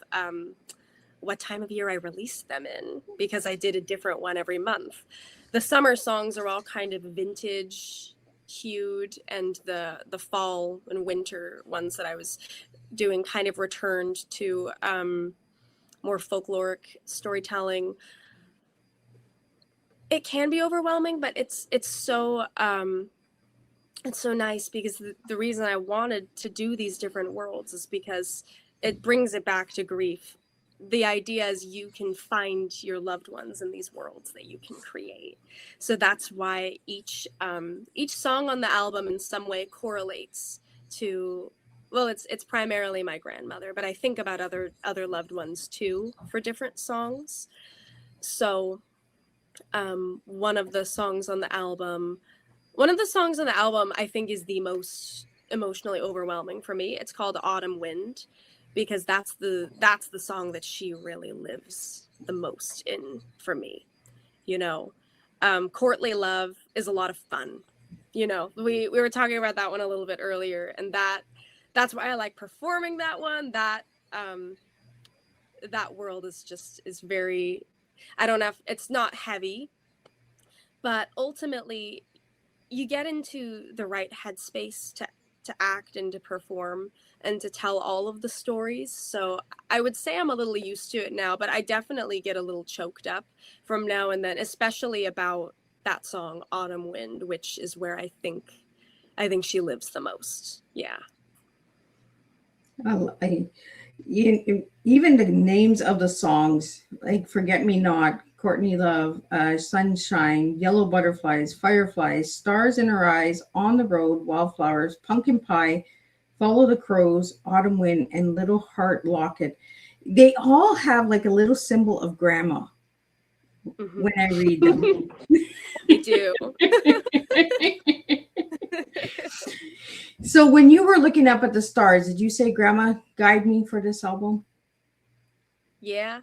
what time of year I released them in, because I did a different one every month. The summer songs are all kind of vintage hued, and the fall and winter ones that I was doing kind of returned to more folkloric storytelling. It can be overwhelming, but it's so nice, because the reason I wanted to do these different worlds is because it brings it back to grief. The idea is you can find your loved ones in these worlds that you can create. So that's why each song on the album in some way correlates to, well, it's primarily my grandmother, but I think about other loved ones too for different songs. So one of the songs on the album I think is the most emotionally overwhelming for me. It's called Autumn Wind, because that's the song that she really lives the most in for me. You know, Courtly Love is a lot of fun. You know, we were talking about that one a little bit earlier, and that's why I like performing that one. That world is very, I don't know, it's not heavy, but ultimately you get into the right headspace to act and to perform and to tell all of the stories. So I would say I'm a little used to it now, but I definitely get a little choked up from now and then, especially about that song Autumn Wind, which is where I think she lives the most. Yeah. Even the names of the songs, like Forget Me Not, Courtney Love, Sunshine, Yellow Butterflies, Fireflies, Stars in Her Eyes, On the Road, Wildflowers, Pumpkin Pie, Follow the Crows, Autumn Wind, and Little Heart Locket. They all have like a little symbol of grandma when I read them. They do. So when you were looking up at the stars, did you say, Grandma, guide me for this album? Yeah,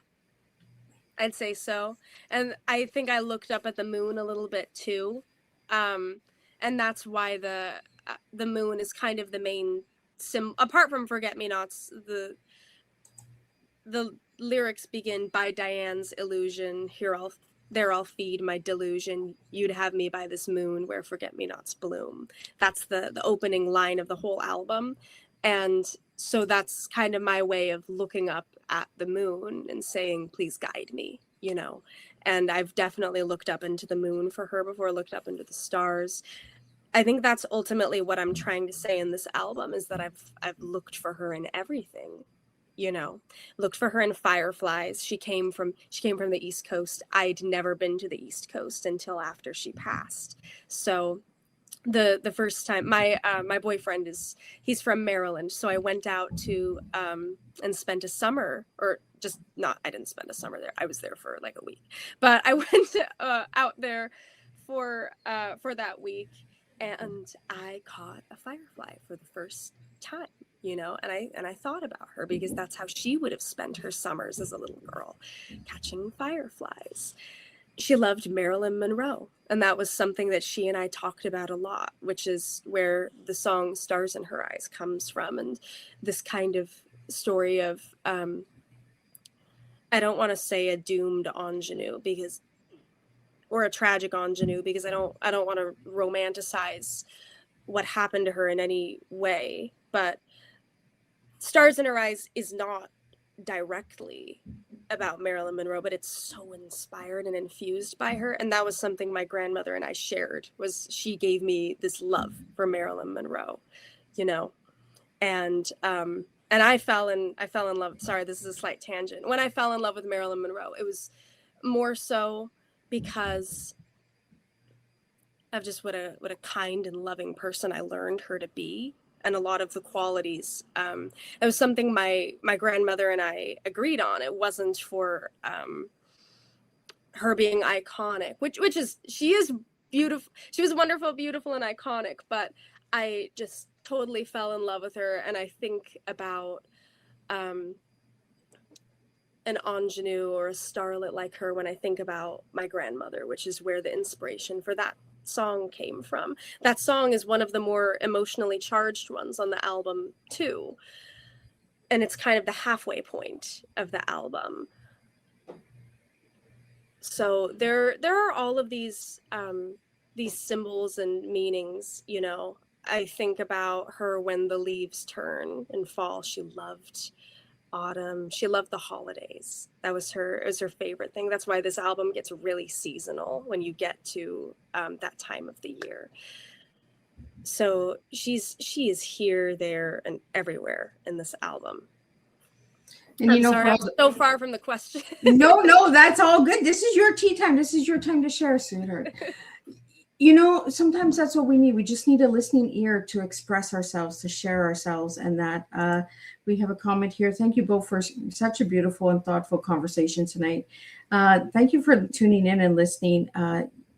I'd say so. And I think I looked up at the moon a little bit too. And that's why the moon is kind of the main apart from Forget Me Nots. The lyrics begin, by Diane's illusion, there I'll feed my delusion. You'd have me by this moon where forget-me-nots bloom. That's the opening line of the whole album. And so that's kind of my way of looking up at the moon and saying, please guide me, you know, and I've definitely looked up into the moon for her before, looked up into the stars. I think that's ultimately what I'm trying to say in this album, is that I've looked for her in everything, you know, looked for her in fireflies. She came from the East Coast. I'd never been to the East Coast until after she passed. So the first time, my boyfriend he's from Maryland, so I went out to and spent a summer, or just not, I didn't spend a summer there, I was there for like a week, but I went out there for that week, and I caught a firefly for the first time, you know, and I thought about her, because that's how she would have spent her summers as a little girl, catching fireflies. She loved Marilyn Monroe, and that was something that she and I talked about a lot, which is where the song Stars in Her Eyes comes from, and this kind of story of I don't want to say a doomed ingenue, because, or a tragic ingenue, because I don't want to romanticize what happened to her in any way, but Stars in Her Eyes is not directly about Marilyn Monroe, but it's so inspired and infused by her. And that was something my grandmother and I shared, was she gave me this love for Marilyn Monroe, you know, and I fell in love. Sorry, this is a slight tangent. When I fell in love with Marilyn Monroe, it was more so because of just what a kind and loving person I learned her to be, and a lot of the qualities. It was something my grandmother and I agreed on. It wasn't for her being iconic, which is, she is beautiful. She was wonderful, beautiful, and iconic, but I just totally fell in love with her. And I think about an ingenue or a starlet like her when I think about my grandmother, which is where the inspiration for that song came from. That song is one of the more emotionally charged ones on the album too, and it's kind of the halfway point of the album. So there are all of these symbols and meanings, you know. I think about her when the leaves turn and fall. She loved autumn. She loved the holidays. It was her favorite thing. That's why this album gets really seasonal when you get to that time of the year. So she is here, there, and everywhere in this album. And I'm sorry, I'm so far from the question. No, that's all good. This is your tea time. This is your time to share, sweetheart. You know, sometimes that's what we need. We just need a listening ear to express ourselves, to share ourselves. And that we have a comment here. Thank you both for such a beautiful and thoughtful conversation tonight. Thank you for tuning in and listening.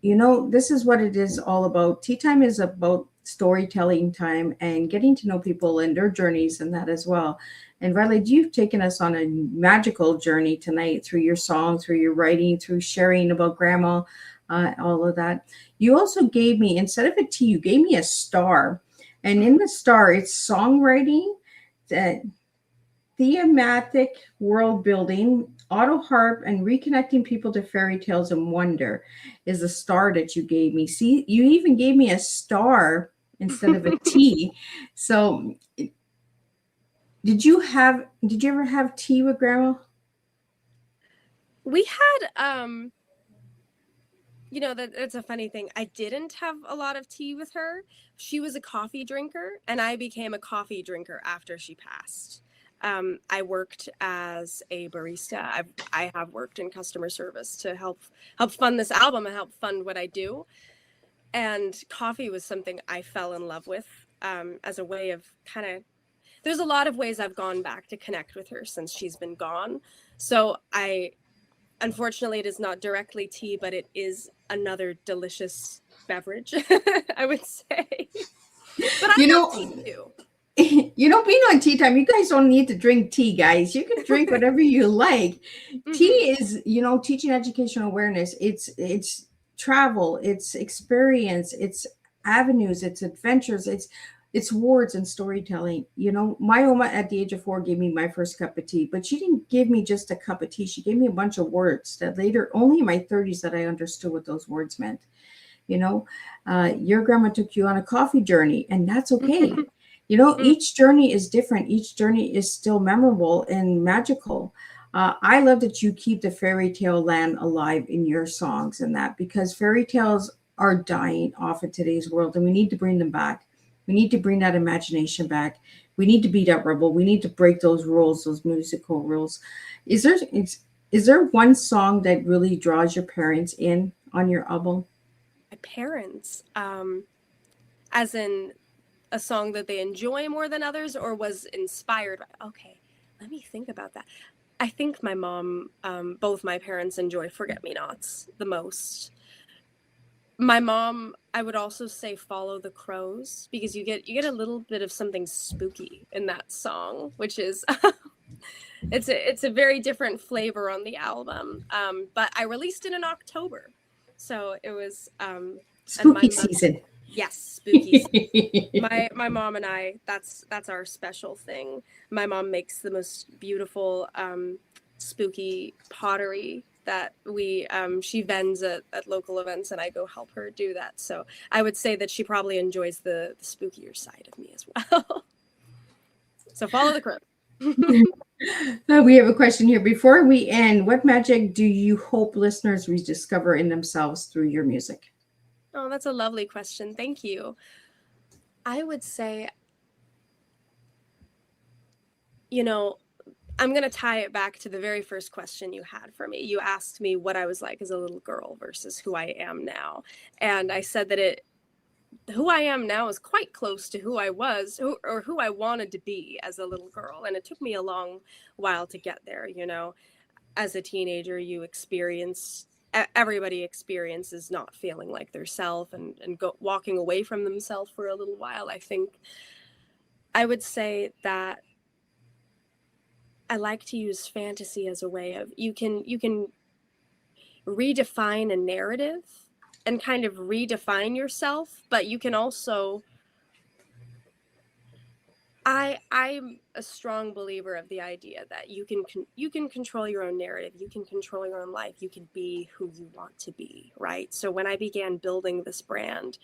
You know, this is what it is all about. Tea time is about storytelling time and getting to know people and their journeys and that as well. And Violette, you've taken us on a magical journey tonight through your song, through your writing, through sharing about grandma, all of that. You also gave me, instead of a T, you gave me a star. And in the star, it's songwriting, thematic world building, auto harp, and reconnecting people to fairy tales and wonder is the star that you gave me. See, you even gave me a star instead of a T. So did you ever have tea with grandma? We had you know, that's a funny thing. I didn't have a lot of tea with her. She was a coffee drinker, and I became a coffee drinker after she passed. I worked as a barista. I have worked in customer service to help fund this album and help fund what I do. And coffee was something I fell in love with as a way of kind of, there's a lot of ways I've gone back to connect with her since she's been gone. So unfortunately, it is not directly tea, but it is another delicious beverage, I would say. But I love tea too. You know, being on Tea Time, you guys don't need to drink tea, guys. You can drink whatever you like. Mm-hmm. Tea is, you know, teaching educational awareness. It's travel, it's experience, it's avenues, it's adventures, it's words and storytelling. You know, my Oma at the age of 4 gave me my first cup of tea, but she didn't give me just a cup of tea. She gave me a bunch of words that later, only in my 30s, that I understood what those words meant. You know, your grandma took you on a coffee journey, and that's okay. You know, each journey is different. Each journey is still memorable and magical. I love that you keep the fairy tale land alive in your songs and that, because fairy tales are dying off in today's world and we need to bring them back. We need to bring that imagination back. We need to be that rebel. We need to break those rules, those musical rules. Is there is there one song that really draws your parents in on your album? My parents, as in a song that they enjoy more than others, or was inspired by? Okay, let me think about that. I think my mom, both my parents enjoy Forget Me Nots the most. My mom, I would also say Follow the Crows, because you get a little bit of something spooky in that song, which is it's a very different flavor on the album. But I released it in October, so it was and my Spooky mom, season. yes, spooky season. My mom and I, that's our special thing. My mom makes the most beautiful spooky pottery that she vends at local events, and I go help her do that. So I would say that she probably enjoys the spookier side of me as well. So Follow the Crow. We have a question here. Before we end, what magic do you hope listeners rediscover in themselves through your music? Oh, that's a lovely question. Thank you. I would say, you know, I'm going to tie it back to the very first question you had for me. You asked me what I was like as a little girl versus who I am now. And I said that who I am now is quite close to who I was, or who I wanted to be as a little girl. And it took me a long while to get there. As a teenager, everybody experiences not feeling like their self, and walking away from themselves for a little while. I think I would say that I like to use fantasy as a way of, you can redefine a narrative and kind of redefine yourself, but you can also, I'm a strong believer of the idea that you can control your own narrative, you can control your own life, you can be who you want to be, right? So when I began building this brand,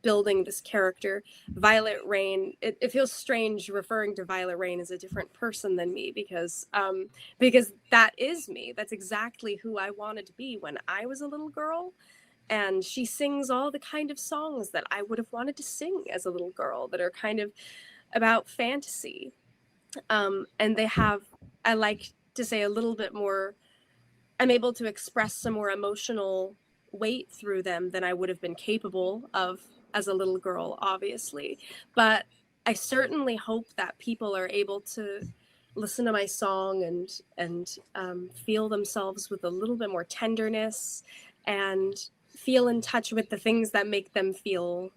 building this character, Violette Rain, it feels strange referring to Violette Rain as a different person than me, because that is me. That's exactly who I wanted to be when I was a little girl. And she sings all the kind of songs that I would have wanted to sing as a little girl, that are kind of about fantasy. And they have, I like to say, a little bit more, I'm able to express some more emotional weight through them than I would have been capable of as a little girl, obviously. But I certainly hope that people are able to listen to my song and feel themselves with a little bit more tenderness, and feel in touch with the things that make them feel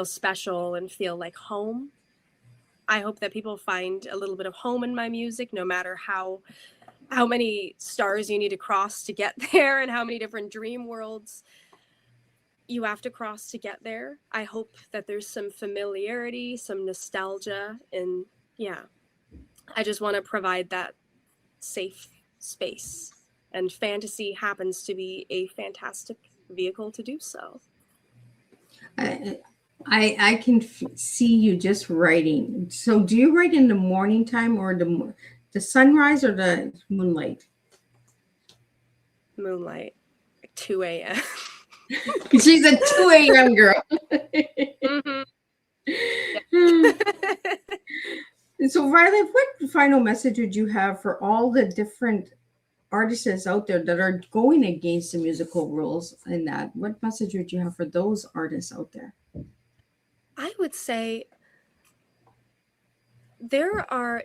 special and feel like home. I hope that people find a little bit of home in my music, no matter how many stars you need to cross to get there, and how many different dream worlds you have to cross to get there. I hope that there's some familiarity, some nostalgia, and yeah, I just want to provide that safe space. And fantasy happens to be a fantastic vehicle to do so. I can see you just writing. So, do you write in the morning time, or the sunrise, or the moonlight? Moonlight, 2 a.m. She's a 2 a.m. girl. Mm-hmm. So, Violet, what final message would you have for all the different artists out there that are going against the musical rules and that? What message would you have for those artists out there? I would say there are,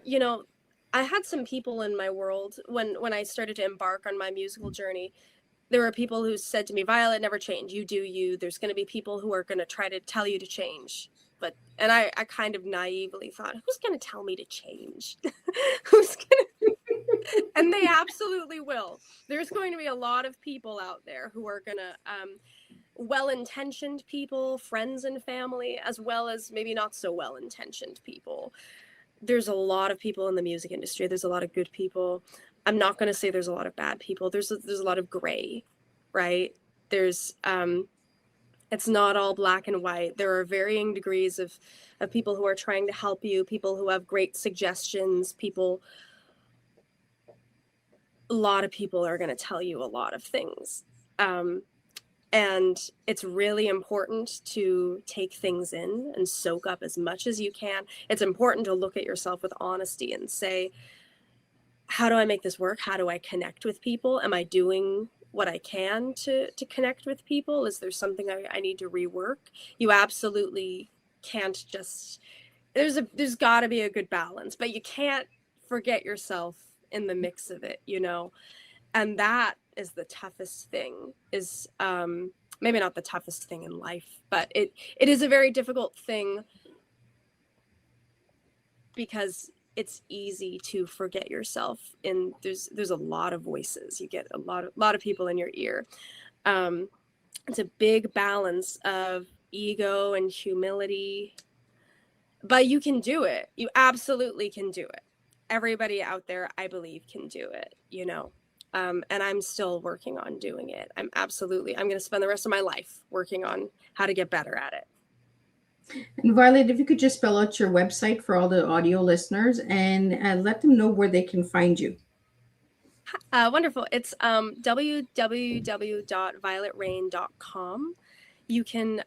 I had some people in my world when I started to embark on my musical journey. There were people who said to me, Violet, never change. You do you. There's going to be people who are going to try to tell you to change. And I kind of naively thought, who's going to tell me to change? Who's going to? And they absolutely will. There's going to be a lot of people out there who are going to, well-intentioned people, friends and family, as well as maybe not so well-intentioned people. There's a lot of people in the music industry. There's a lot of good people. I'm not going to say there's a lot of bad people. There's a lot of gray, right? There's it's not all black and white. There are varying degrees of people who are trying to help you, people who have great suggestions, people a lot of people are going to tell you a lot of things. And it's really important to take things in and soak up as much as you can. It's important to look at yourself with honesty and say, how do I make this work? How do I connect with people? Am I doing what I can to connect with people? Is there something I need to rework? You absolutely can't just, there's got to be a good balance, but you can't forget yourself in the mix of it, you know? And that is the toughest thing, is maybe not the toughest thing in life, but it is a very difficult thing, because it's easy to forget yourself. And there's a lot of voices. You get a lot of people in your ear. It's a big balance of ego and humility, but you can do it. You absolutely can do it. Everybody out there, I believe, can do it, you know. And I'm still working on doing it. I'm going to spend the rest of my life working on how to get better at it. And Violet, if you could just spell out your website for all the audio listeners and let them know where they can find you. Wonderful. It's www.violetterain.com. You can,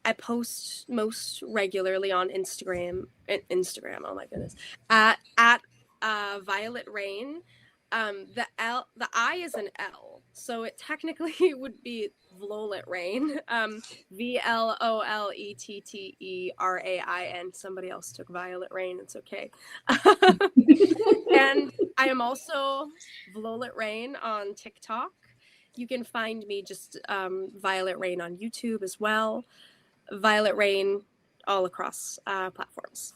I post most regularly on Instagram. Oh my goodness. At Violette Rain. The I is an L, so it technically would be Violette Rain. VLOLETTERAIN. Somebody else took Violette Rain. It's okay. And I am also Violette Rain on TikTok. You can find me just Violette Rain on YouTube as well. Violette Rain all across platforms.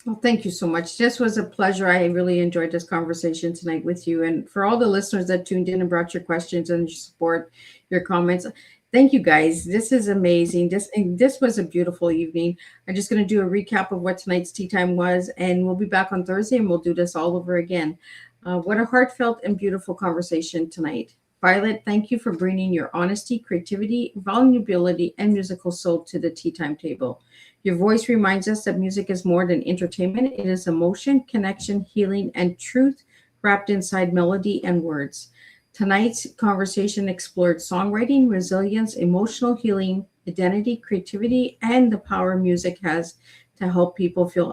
Well, thank you so much. This was a pleasure. I really enjoyed this conversation tonight with you. And for all the listeners that tuned in and brought your questions and your support, your comments, thank you guys. This is amazing. This was a beautiful evening. I'm just going to do a recap of what tonight's tea time was, and we'll be back on Thursday and we'll do this all over again. What a heartfelt and beautiful conversation tonight. Violet, thank you for bringing your honesty, creativity, vulnerability, and musical soul to the tea time table. Your voice reminds us that music is more than entertainment. It is emotion, connection, healing, and truth wrapped inside melody and words. Tonight's conversation explored songwriting, resilience, emotional healing, identity, creativity, and the power music has to help people feel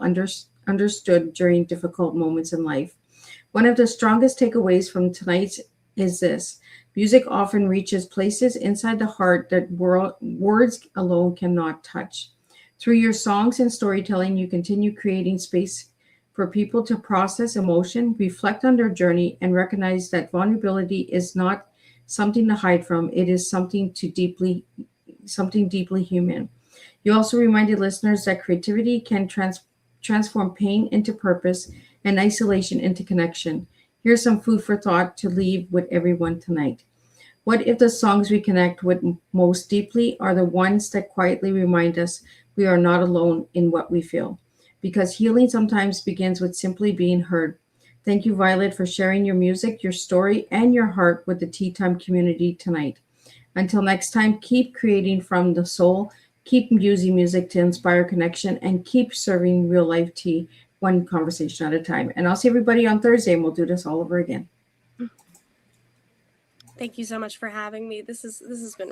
understood during difficult moments in life. One of the strongest takeaways from tonight's is this: music often reaches places inside the heart that words alone cannot touch. Through your songs and storytelling, you continue creating space for people to process emotion, reflect on their journey, and recognize that vulnerability is not something to hide from. It is something deeply human. You also reminded listeners that creativity can transform pain into purpose and isolation into connection. Here's some food for thought to leave with everyone tonight. What if the songs we connect with most deeply are the ones that quietly remind us we are not alone in what we feel? Because healing sometimes begins with simply being heard. Thank you, Violet, for sharing your music, your story, and your heart with the Tea Time community tonight. Until next time, keep creating from the soul, keep using music to inspire connection, and keep serving real life tea one conversation at a time. And I'll see everybody on Thursday, and we'll do this all over again. Thank you so much for having me. This has been